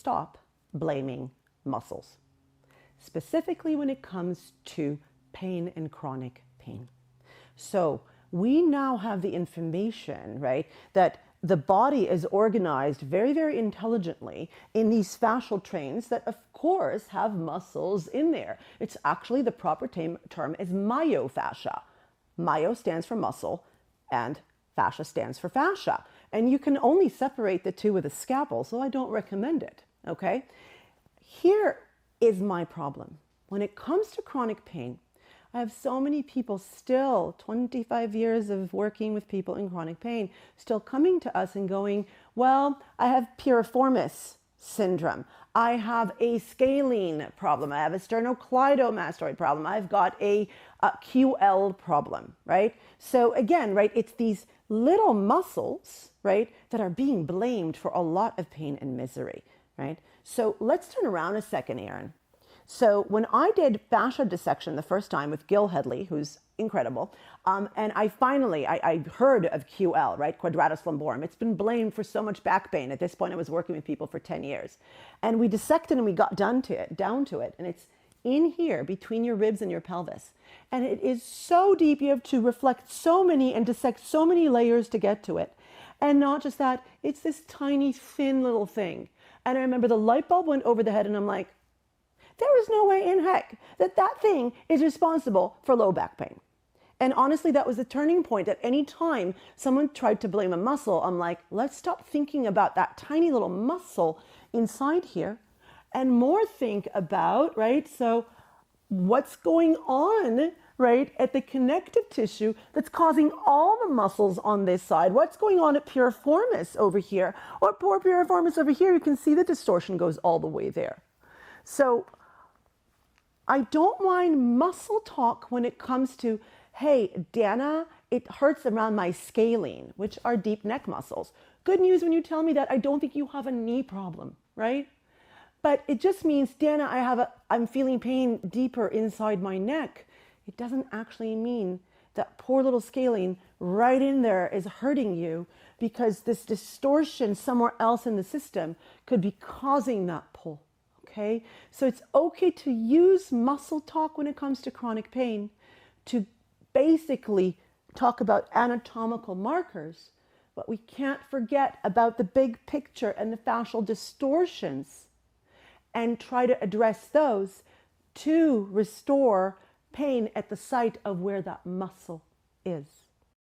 stop blaming muscles, specifically when it comes to pain and chronic pain. So we now have the information, right, that the body is organized very, very intelligently in these fascial trains that, of course, have muscles in there. It's actually, the proper term is myofascia. Myo stands for muscle, and fascia stands for fascia. And you can only separate the two with a scalpel, so I don't recommend it, okay? Here is my problem. When it comes to chronic pain, I have so many people still, 25 years of working with people in chronic pain, still coming to us and going, well, I have piriformis syndrome. I have a scalene problem. I have a sternocleidomastoid problem. I've got a QL problem, right? So again, right, it's these little muscles, right, that are being blamed for a lot of pain and misery, right? So let's turn around a second, Aaron. So when I did fascia dissection the first time with Gil Headley, who's incredible, and I heard of QL, right, quadratus lumborum. It's been blamed for so much back pain. At this point, I was working with people for 10 years. And we dissected and we got down to it, and it's in here between your ribs and your pelvis. And it is so deep, you have to reflect so many and dissect so many layers to get to it. And not just that, it's this tiny, thin little thing. And I remember the light bulb went over the head and I'm like, there is no way in heck that that thing is responsible for low back pain. And honestly, that was a turning point. At any time someone tried to blame a muscle, I'm like, let's stop thinking about that tiny little muscle inside here and more think about, right? So what's going on, right, at the connective tissue that's causing all the muscles on this side? What's going on at piriformis over here? Or poor piriformis over here? You can see the distortion goes all the way there. So I don't mind muscle talk when it comes to, hey, Dana, it hurts around my scalene, which are deep neck muscles. Good news when you tell me that I don't think you have a knee problem, right? But it just means, Dana, I'm feeling pain deeper inside my neck. It doesn't actually mean that poor little scalene right in there is hurting you, because this distortion somewhere else in the system could be causing that pull. Okay, so it's okay to use muscle talk when it comes to chronic pain to basically talk about anatomical markers, but we can't forget about the big picture and the fascial distortions and try to address those to restore pain at the site of where that muscle is.